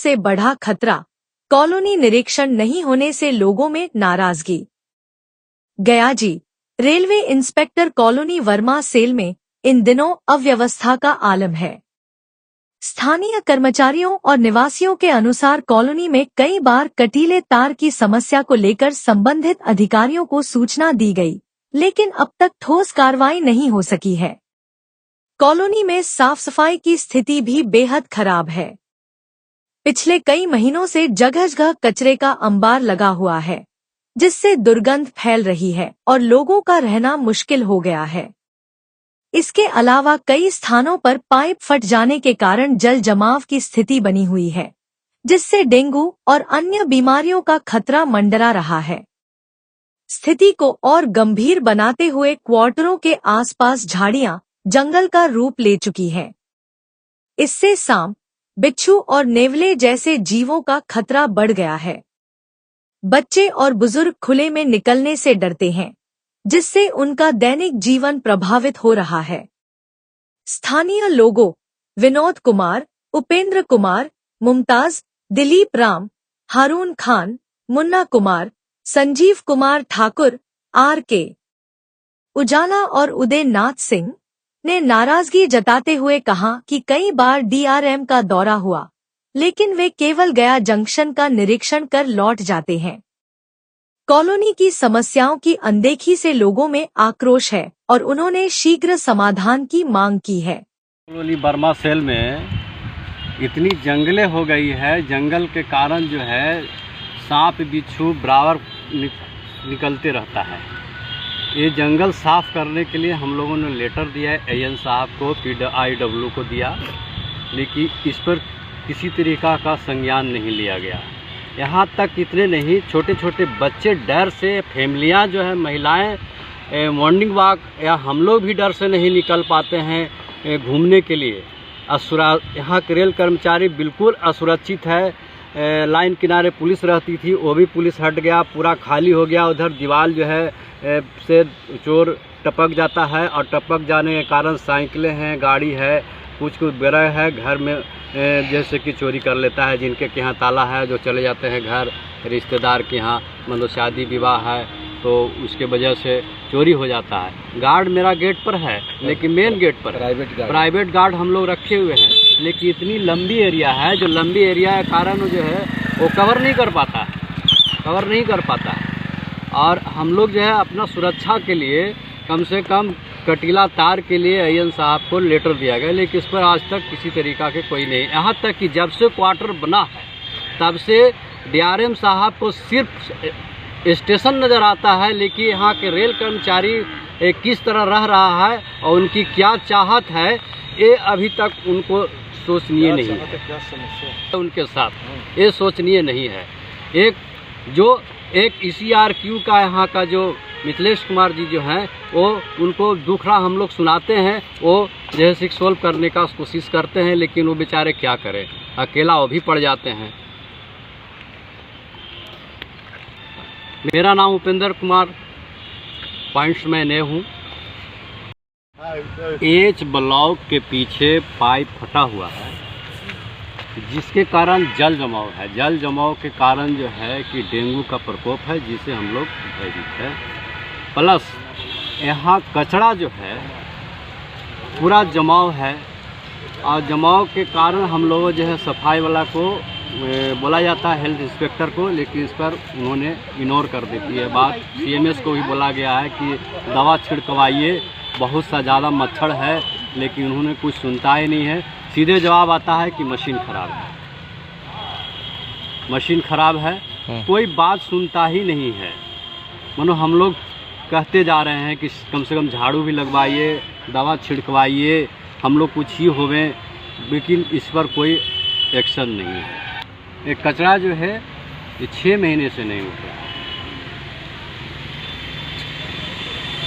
से बढ़ा खतरा, कॉलोनी निरीक्षण नहीं होने से लोगों में नाराजगी। Gaya ji, railway inspector colony Verma cell में इन दिनों अव्यवस्था का आलम है। स्थानीय कर्मचारियों और निवासियों के अनुसार कॉलोनी में कई बार कटीले तार की समस्या को लेकर संबंधित अधिकारियों को सूचना दी गई, लेकिन अब तक ठोस कार्रवाई नहीं हो सकी है। कॉलोनी में साफ सफाई की स्थिति भी बेहद खराब है। पिछले कई महीनों से जगह जगह कचरे का अंबार लगा हुआ है, जिससे दुर्गंध फैल रही है और लोगों का रहना मुश्किल हो गया है। इसके अलावा कई स्थानों पर पाइप फट जाने के कारण जल जमाव की स्थिति बनी हुई है, जिससे डेंगू और अन्य बीमारियों का खतरा मंडरा रहा है। स्थिति को और गंभीर बनाते हुए क्वार्टरों के आसपास झाड़ियां जंगल का रूप ले चुकी हैं। इससे सांप, बिच्छू और नेवले जैसे जीवों का खतरा बढ़ गया है। बच्चे और बुजुर्ग खुले में निकलने से डरते हैं, जिससे उनका दैनिक जीवन प्रभावित हो रहा है। स्थानीय लोगों विनोद कुमार, उपेंद्र कुमार, मुमताज, दिलीप राम, हारून खान, मुन्ना कुमार, संजीव कुमार ठाकुर, आर.के. उजाला और उदय नाथ सिंह ने नाराजगी जताते हुए कहा कि कई बार डीआरएम का दौरा हुआ, लेकिन वे केवल गया जंक्शन का निरीक्षण कर लौट जाते हैं। कॉलोनी की समस्याओं की अनदेखी से लोगों में आक्रोश है और उन्होंने शीघ्र समाधान की मांग की है। कॉलोनी वर्मा सेल में इतनी जंगलें हो गई है, जंगल के कारण जो है सांप बिच्छू बराबर निकलते रहता है। ये जंगल साफ करने के लिए हम लोगों ने लेटर दिया है एएन साहब को, PIW को दिया, लेकिन इस पर किसी तरीका का संज्ञान नहीं लिया गया। यहाँ तक इतने नहीं, छोटे छोटे बच्चे डर से, फैमिलियाँ जो है महिलाएं मॉर्निंग वॉक या हम लोग भी डर से नहीं निकल पाते हैं घूमने के लिए। यहाँ के रेल कर्मचारी बिल्कुल असुरक्षित है। लाइन किनारे पुलिस रहती थी, वो भी पुलिस हट गया, पूरा खाली हो गया। उधर दीवार जो है से चोर टपक जाता है और टपक जाने के कारण साइकिलें हैं, गाड़ी है, कुछ बेरह है, घर में जैसे कि चोरी कर लेता है। जिनके यहाँ ताला है जो चले जाते हैं घर, रिश्तेदार के यहाँ मतलब शादी विवाह है तो उसके वजह से चोरी हो जाता है। गार्ड मेरा गेट पर है, लेकिन मेन गेट पर प्राइवेट गार्ड हम लोग रखे हुए हैं, लेकिन इतनी लंबी एरिया है, जो लंबी एरिया के कारण जो है वो कवर नहीं कर पाता है। और हम लोग जो है अपना सुरक्षा के लिए कम से कम कटीला तार के लिए एएन साहब को लेटर दिया गया, लेकिन इस पर आज तक किसी तरीका के कोई नहीं। यहाँ तक कि जब से क्वार्टर बना है तब से डीआरएम साहब को सिर्फ स्टेशन नज़र आता है, लेकिन यहाँ के रेल कर्मचारी किस तरह रह रहा है और उनकी क्या चाहत है ये अभी तक उनको सोचनीय नहीं है। उनके साथ ये सोचनीय नहीं है। एक ECRQ का यहाँ का जो मिथिलेश कुमार जी जो हैं वो उनको दुखड़ा हम लोग सुनाते हैं, वो जैसे सोल्व करने का कोशिश करते हैं, लेकिन वो बेचारे क्या करें, अकेला वो भी पड़ जाते हैं। मेरा नाम उपेंद्र कुमार, पॉइंट्स में नए हूँ। एच ब्लॉक के पीछे पाइप फटा हुआ है, जिसके कारण जल जमाव है। जल जमाव के कारण जो है कि डेंगू का प्रकोप है, जिसे हम लोग भयभीत है। प्लस यहाँ कचरा जो है पूरा जमाव है, और जमाव के कारण हम लोग जो है सफाई वाला को बोला जाता है, हेल्थ इंस्पेक्टर को, लेकिन इस पर उन्होंने इग्नोर कर देती है बात। CMS को भी बोला गया है कि दवा छिड़कवाइए, बहुत सा ज़्यादा मच्छर है, लेकिन उन्होंने कुछ सुनता ही नहीं है। सीधे जवाब आता है कि मशीन ख़राब है, कोई बात सुनता ही नहीं है। मानो हम लोग कहते जा रहे हैं कि कम से कम झाड़ू भी लगवाइए, दवा छिड़कवाइए, हम लोग कुछ ही होवें, लेकिन इस पर कोई एक्शन नहीं है। ये कचरा जो है ये 6 महीने से नहीं उठ रहा है।